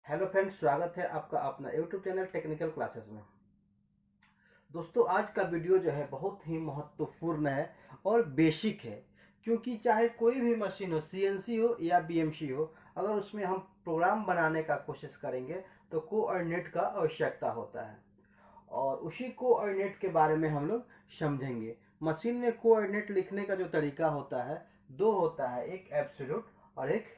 Hello friends, स्वागत है आपका अपना यूट्यूब चैनल टेक्निकल क्लासेस में। दोस्तों, आज का वीडियो जो है बहुत ही महत्वपूर्ण है और बेसिक है, क्योंकि चाहे कोई भी मशीन हो, सीएनसी हो या बीएमसी हो, अगर उसमें हम प्रोग्राम बनाने का कोशिश करेंगे तो कोऑर्डिनेट का आवश्यकता होता है और उसी कोऑर्डिनेट के बारे में हम लोग समझेंगे। मशीन में कोऑर्डिनेट लिखने का जो तरीका होता है दो होता है, एक एब्सोल्यूट और एक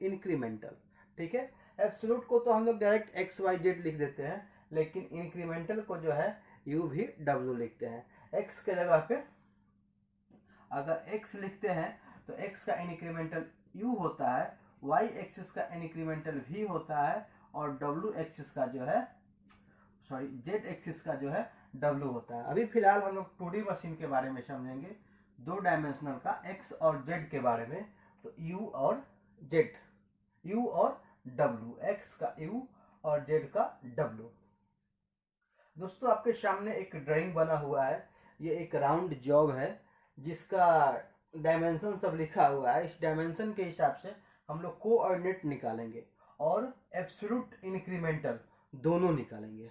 इंक्रीमेंटल। ठीक है, एब्सोल्यूट को तो हम लोग डायरेक्ट एक्स वाई जेड लिख देते हैं, लेकिन इंक्रीमेंटल को जो है यू भी डब्ल्यू लिखते हैं। एक्स के जगह पे अगर एक्स लिखते हैं तो एक्स का इंक्रीमेंटल यू होता है, वाई एक्सिस का इंक्रीमेंटल वी होता है और डब्ल्यू एक्सिस का जो है जेड एक्सिस का जो है डब्ल्यू होता है। अभी फिलहाल हम लोग 2D मशीन के बारे में समझेंगे, 2 डायमेंशनल का एक्स और जेड के बारे में। तो यू और जेड, यू और डब्ल्यू, एक्स का यू और जेड का डब्ल्यू। दोस्तों, आपके सामने एक ड्राइंग बना हुआ है। ये एक राउंड जॉब है जिसका डायमेंशन सब लिखा हुआ है। इस डायमेंशन के हिसाब से हम लोग कोऑर्डिनेट निकालेंगे और एब्सोल्यूट इंक्रीमेंटल दोनों निकालेंगे।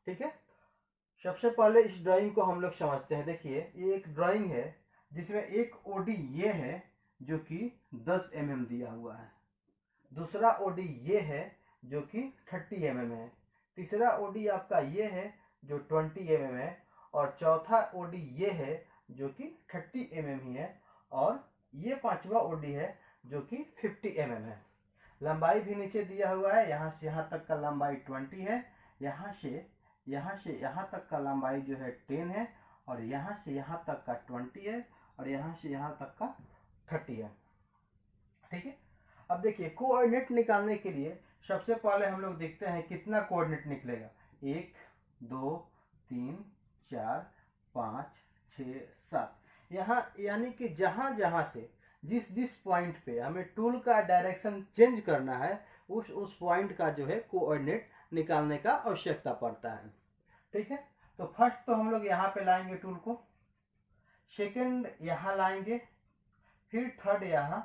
ठीक है, सबसे पहले इस ड्राइंग को हम लोग समझते हैं। देखिए, ये एक ड्राइंग है जिसमें एक ओडी ये है जो कि 10 mm दिया हुआ है, दूसरा ओडी ये है जो कि 30 mm है, तीसरा ओडी आपका ये है जो 20 mm है और चौथा ओडी ये है जो कि 30 mm ही है और ये पांचवा ओडी है जो कि 50 mm है। लंबाई भी नीचे दिया हुआ है, यहाँ से यहाँ तक का लंबाई 20 है, यहाँ से यहाँ तक का लंबाई जो है 10 है और यहाँ से यहाँ तक का 20 है और यहाँ से यहाँ तक का 30 है। ठीक है, अब देखिए कोऑर्डिनेट निकालने के लिए सबसे पहले हम लोग देखते हैं कितना कोऑर्डिनेट निकलेगा। 1 2 3 4 5 6 7, यहाँ यानी कि जहाँ जहाँ से जिस पॉइंट पे हमें टूल का डायरेक्शन चेंज करना है उस पॉइंट का जो है कोऑर्डिनेट निकालने का आवश्यकता पड़ता है। ठीक है, तो फर्स्ट तो हम लोग यहाँ पे लाएंगे टूल को, सेकंड यहाँ लाएंगे, फिर थर्ड यहाँ,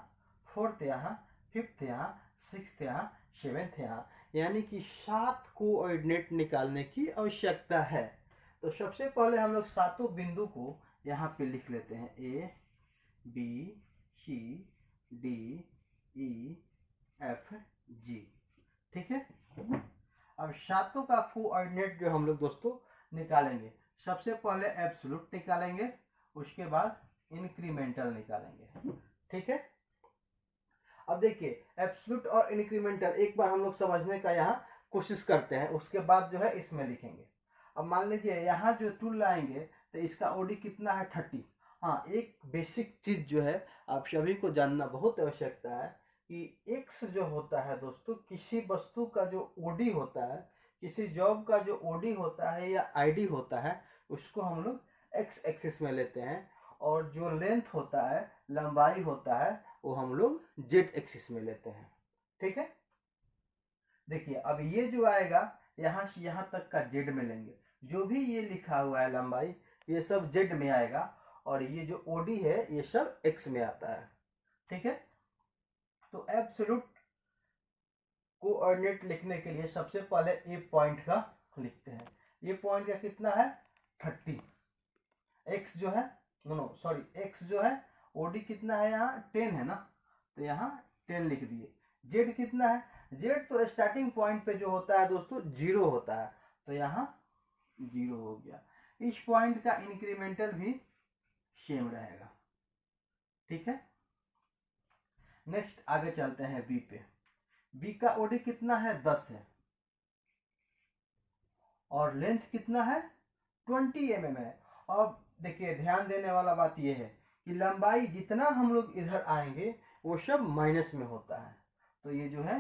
फोर्थ यहाँ, फिफ्थ यहाँ, सिक्स्थ यहाँ, सेवेंथ यहाँ, यानी कि 7 कोऑर्डिनेट निकालने की आवश्यकता है। तो सबसे पहले हम लोग सातों बिंदु को यहाँ पे लिख लेते हैं, A B C D E F G. ठीक है, अब सातों का कोऑर्डिनेट जो हम लोग दोस्तों निकालेंगे, सबसे पहले एब्सोल्यूट निकालेंगे, उसके बाद इंक्रीमेंटल निकालेंगे। ठीक है, अब देखिए एब्सोल्यूट और इंक्रीमेंटल एक बार हम लोग समझने का यहाँ कोशिश करते हैं, उसके बाद जो है इसमें लिखेंगे। अब मान लीजिए यहाँ जो टूल लाएंगे तो इसका ओडी कितना है, 30। हाँ, एक बेसिक चीज जो है आप सभी को जानना बहुत आवश्यकता है कि एक्स जो होता है दोस्तों, किसी वस्तु का जो ओडी होता है, किसी जॉब का जो ओडी होता है या आईडी होता है, उसको हम लोग एक्स एक्सिस में लेते हैं और जो लेंथ होता है, लंबाई होता है, वो हम लोग जेड एक्सिस में लेते हैं। ठीक है, देखिए अब ये जो आएगा यहाँ से यहाँ तक का जेड में लेंगे, जो भी ये लिखा हुआ है लंबाई ये सब जेड में आएगा और ये जो ओडी है ये सब एक्स में आता है। ठीक है, तो एब्सोल्यूट कोऑर्डिनेट लिखने के लिए सबसे पहले ए पॉइंट का लिखते हैं। ये पॉइंट का कितना है, 30। एक्स जो है, नो सॉरी, एक्स जो है ओडी कितना है यहाँ 10 है ना, तो यहाँ 10 लिख दिए। जेड कितना है, जेड तो स्टार्टिंग पॉइंट पे जो होता है दोस्तों 0 होता है, तो यहाँ 0 हो गया। इस पॉइंट का इंक्रीमेंटल भी सेम रहेगा। ठीक है, नेक्स्ट आगे चलते हैं बी पे। बी का ओडी कितना है, 10 है और लेंथ कितना है, 20 mm है। और देखिए ध्यान देने वाला बात यह है कि लंबाई जितना हम लोग इधर आएंगे वो सब माइनस में होता है, तो ये जो है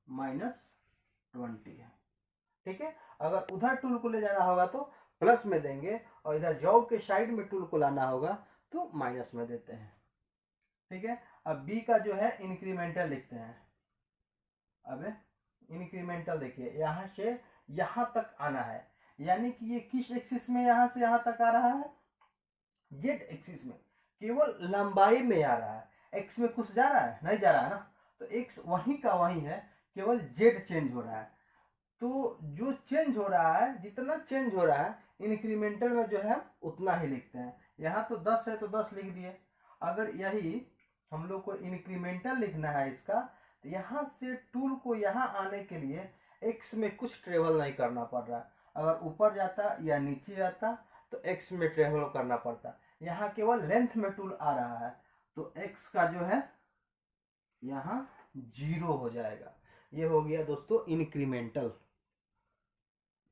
-20 है। ठीक है, अगर उधर टूल को ले जाना होगा तो प्लस में देंगे और इधर जॉब के साइड में टूल को लाना होगा तो माइनस में देते हैं। ठीक है, अब बी का जो है इंक्रीमेंटल लिखते हैं। अब इंक्रीमेंटल देखिए यहाँ से यहाँ तक आना है, यानी कि ये किस एक्सिस में यहाँ से यहाँ तक आ रहा है, जेड एक्सिस में, केवल लंबाई में आ रहा है। एक्स में कुछ जा रहा है, नहीं जा रहा है ना, तो एक्स वहीं का वहीं है, केवल जेड चेंज हो रहा है। तो जो चेंज हो रहा है, जितना चेंज हो रहा है इंक्रीमेंटल में जो है उतना ही लिखते हैं। यहाँ तो 10 है तो 10 लिख दिए। अगर यही हम लोग को इंक्रीमेंटल लिखना है इसका, तो यहाँ से टूल को यहाँ आने के लिए एक्स में कुछ ट्रेवल नहीं करना पड़ रहा है। अगर ऊपर जाता या नीचे आता तो एक्स में ट्रेवल करना पड़ता। यहाँ केवल लेंथ में टूल आ रहा है तो एक्स का जो है यहाँ 0 हो जाएगा। ये हो गया दोस्तों इंक्रीमेंटल।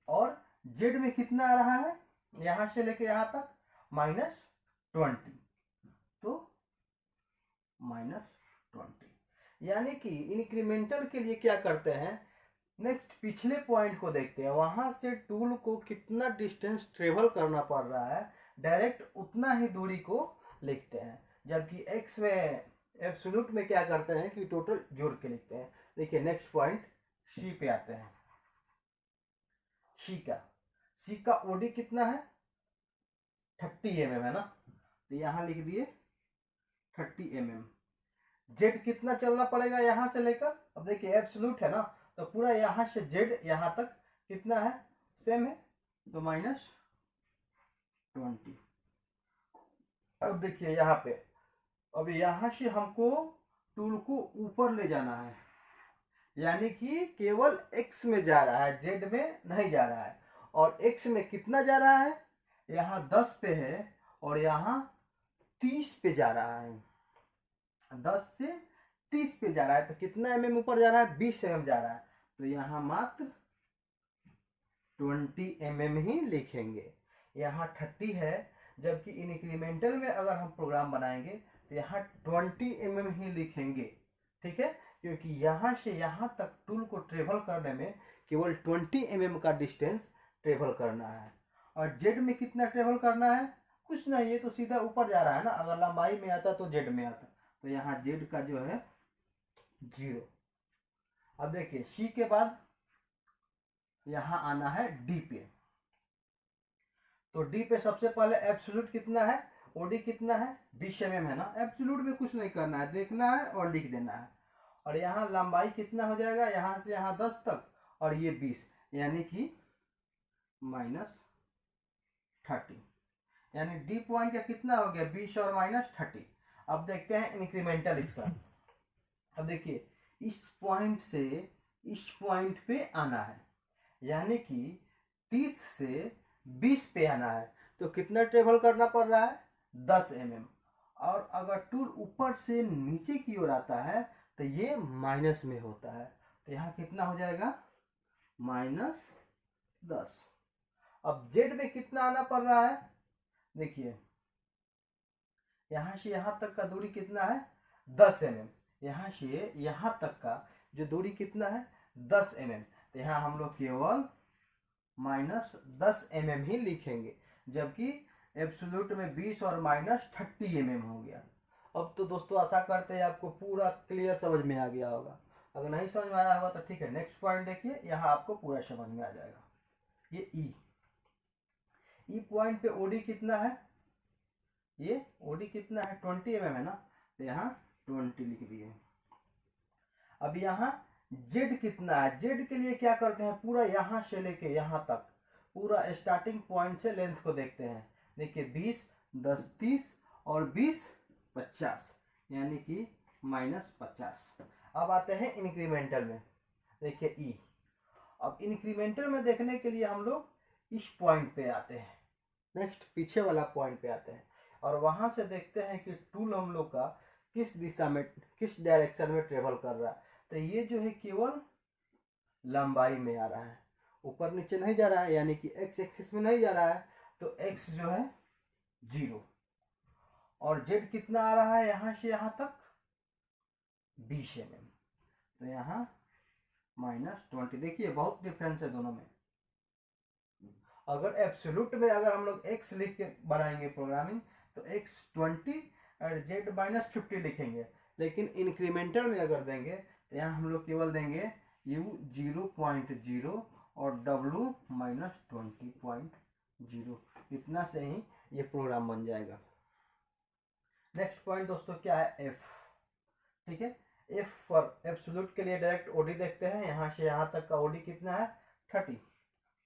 और जेड में कितना आ रहा है, यहां से लेके यहां तक -20, तो -20। यानी कि इंक्रीमेंटल के लिए क्या करते हैं, नेक्स्ट पिछले पॉइंट को देखते हैं, वहां से टूल को कितना डिस्टेंस ट्रेवल करना पड़ रहा है, डायरेक्ट उतना ही दूरी को लिखते हैं। जबकि एक्स में एब्सोल्यूट में क्या करते हैं कि टोटल जोड़ के लिखते हैं। देखिए नेक्स्ट पॉइंट सी पे आते हैं। सी का ओडी कितना है, 30 mm है ना, तो यहां लिख दिए 30 mm। जेड कितना चलना पड़ेगा यहां से लेकर, अब देखिए एब्सोल्यूट है ना, तो पूरा यहां से जेड यहां तक कितना है, सेम है, तो -20। अब देखिए यहाँ पे, अब यहां से हमको टूल को ऊपर ले जाना है, यानी कि केवल एक्स में जा रहा है, जेड में नहीं जा रहा है। और एक्स में कितना जा रहा है, यहाँ 10 पे है और यहाँ 30 पे जा रहा है। 10 से 30 पे जा रहा है तो कितना mm ऊपर जा रहा है, 20 mm जा रहा है। तो यहाँ मात्र 20 mm ही लिखेंगे। यहाँ 30 है, जबकि इंक्रीमेंटल में अगर हम प्रोग्राम बनाएंगे तो यहाँ 20 mm ही लिखेंगे। ठीक है, क्योंकि यहाँ से यहाँ तक टूल को ट्रेवल करने में केवल 20 mm का डिस्टेंस ट्रेवल करना है। और जेड में कितना ट्रेवल करना है, कुछ नहीं, ये तो सीधा ऊपर जा रहा है ना, अगर लंबाई में आता तो जेड में आता, तो यहाँ जेड का जो है 0। अब देखिए सी के बाद यहाँ आना है डी पे। तो डी पे सबसे पहले एब्सोल्यूट कितना है, ओडी कितना है, 20 mm है ना, एब्सोल्यूट में कुछ नहीं करना है, देखना है और लिख देना है। और यहाँ लंबाई कितना हो जाएगा, यहाँ से यहाँ 10 तक और ये 20, यानी कि -30। यानी डी पॉइंट का कितना हो गया, 20 और -30। अब देखते हैं इंक्रीमेंटल इसका। अब देखिए इस पॉइंट से इस पॉइंट पे आना है, यानी कि 30 से 20 पे आना है, तो कितना ट्रेवल करना पड़ रहा है, 10 mm। और अगर टूल ऊपर से नीचे की ओर आता है तो ये माइनस में होता है, तो यहाँ कितना हो जाएगा, -10। अब जेड में कितना आना पड़ रहा है, देखिए यहाँ से यहाँ तक का दूरी कितना है, 10 mm। यहाँ से यहाँ तक का जो दूरी कितना है, 10 mm। तो यहाँ हम लोग केवल -10 mm ही लिखेंगे, जबकि एब्सोल्यूट में 20 और -30 mm हो गया। अब तो दोस्तों आशा करते हैं आपको पूरा क्लियर समझ में आ गया होगा। अगर नहीं समझ में आया होगा तो ठीक है, नेक्स्ट पॉइंट देखिए, यहाँ आपको पूरा समझ में आ जाएगा। ये ई पॉइंट पे ओडी कितना है, ये ओडी कितना है, 20 mm है ना, तो यहाँ 20 लिख दिए। अब यहाँ जेड कितना है, जेड के लिए क्या करते हैं, पूरा यहाँ से लेके यहाँ तक पूरा स्टार्टिंग पॉइंट से लेंथ को देखते हैं। देखिए 20, 10, 30 और 20, 50, यानी कि -50। अब आते हैं इंक्रीमेंटल में, देखिए ई। अब इंक्रीमेंटल में देखने के लिए हम लोग इस पॉइंट पे आते हैं, नेक्स्ट पीछे वाला पॉइंट पे आते हैं, और वहां से देखते हैं कि टूल हम लोग का किस दिशा में, किस डायरेक्शन में ट्रेवल कर रहा है। तो ये जो है केवल लंबाई में आ रहा है, ऊपर नीचे नहीं जा रहा है, यानी कि एक्स एक्सिस में नहीं जा रहा है, तो एक्स जो है 0। और जेड कितना आ रहा है, यहाँ से यहाँ तक 20 mm, तो यहाँ -20। देखिए बहुत डिफरेंस है दोनों में। अगर एब्सोल्यूट में अगर हम लोग एक्स लिख के बनाएंगे प्रोग्रामिंग तो x 20 और z -50 लिखेंगे, लेकिन इंक्रीमेंटल में अगर देंगे तो यहाँ हम लोग केवल देंगे u 0.0 और w -20.0, इतना से ही ये प्रोग्राम बन जाएगा। नेक्स्ट पॉइंट दोस्तों क्या है, f। ठीक है, एफ फॉर एब्सोल्यूट के लिए डायरेक्ट ओडी देखते हैं, यहाँ से यहाँ तक का ओडी कितना है 30,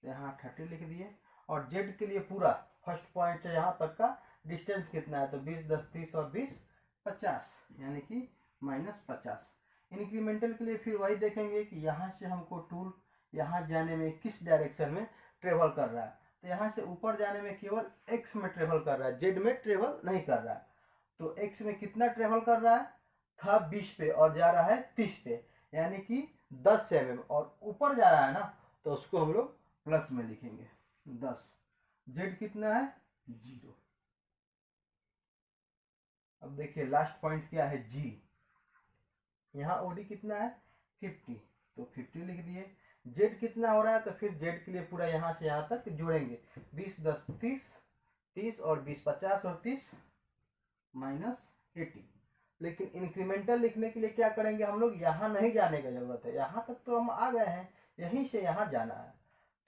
यहाँ 30 लिख दिए। और जेड के लिए पूरा फर्स्ट पॉइंट से यहाँ तक का डिस्टेंस कितना है, तो 20 10 30 और 20 50, यानी कि -50। इंक्रीमेंटल के लिए फिर वही देखेंगे कि यहाँ से हमको टूल यहाँ जाने में किस डायरेक्शन में ट्रेवल कर रहा है, तो यहाँ से ऊपर जाने में केवल एक्स में ट्रेवल कर रहा है, जेड में ट्रेवल नहीं कर रहा है। तो एक्स में कितना ट्रेवल कर रहा है, था 20 पे और जा रहा है 30 पे, यानी कि 10 mm, और ऊपर जा रहा है ना, तो उसको हम लोग प्लस में लिखेंगे 10। जेड कितना है 0। अब देखिए लास्ट पॉइंट क्या है जी, यहाँ ओडी कितना है 50, तो 50 लिख दिए। जेड कितना हो रहा है, तो फिर जेड के लिए पूरा यहाँ से यहाँ तक जोड़ेंगे, 20 10 30, 30 और 20 50 और 30 -80। लेकिन इंक्रीमेंटल लिखने के लिए क्या करेंगे हम लोग, यहाँ नहीं जाने की जरूरत है, यहाँ तक तो हम आ गए हैं, यहीं से यहाँ जाना है।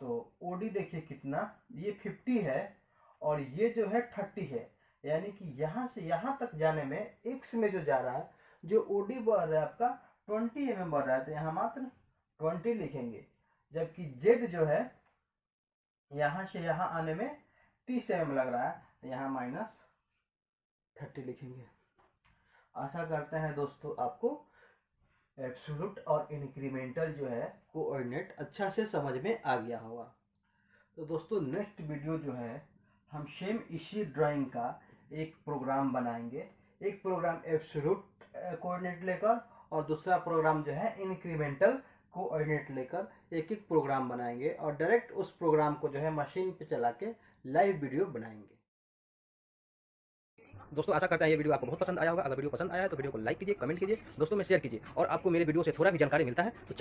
तो ओडी देखिए कितना, ये 50 है और ये जो है 30 है, यानी कि यहाँ से यहाँ तक जाने में एक्स में जो जा रहा है, जो ओडी बढ़ रहा है आपका 20 mm बढ़ रहा है, तो यहाँ मात्र 20 लिखेंगे। जबकि जेड जो है यहाँ से यहाँ आने में 30 mm लग रहा है, तो यहाँ -30 लिखेंगे। आशा करते हैं दोस्तों आपको एब्सोल्यूट और इंक्रीमेंटल जो है कोऑर्डिनेट अच्छा से समझ में आ गया होगा। तो दोस्तों नेक्स्ट वीडियो जो है हम सेम इसी ड्राइंग का एक प्रोग्राम बनाएंगे, एक प्रोग्राम एब्सोल्यूट कोऑर्डिनेट लेकर और दूसरा प्रोग्राम जो है इंक्रीमेंटल कोऑर्डिनेट लेकर एक एक प्रोग्राम बनाएंगे और डायरेक्ट उस प्रोग्राम को जो है मशीन पे चला के लाइव वीडियो बनाएंगे। दोस्तों आशा करता है ये वीडियो आपको बहुत पसंद आया होगा। अगर वीडियो पसंद आया है तो वीडियो को लाइक कीजिए, कमेंट कीजिए, दोस्तों में शेयर कीजिए। और आपको मेरे वीडियो से थोड़ा भी जानकारी मिलता है तो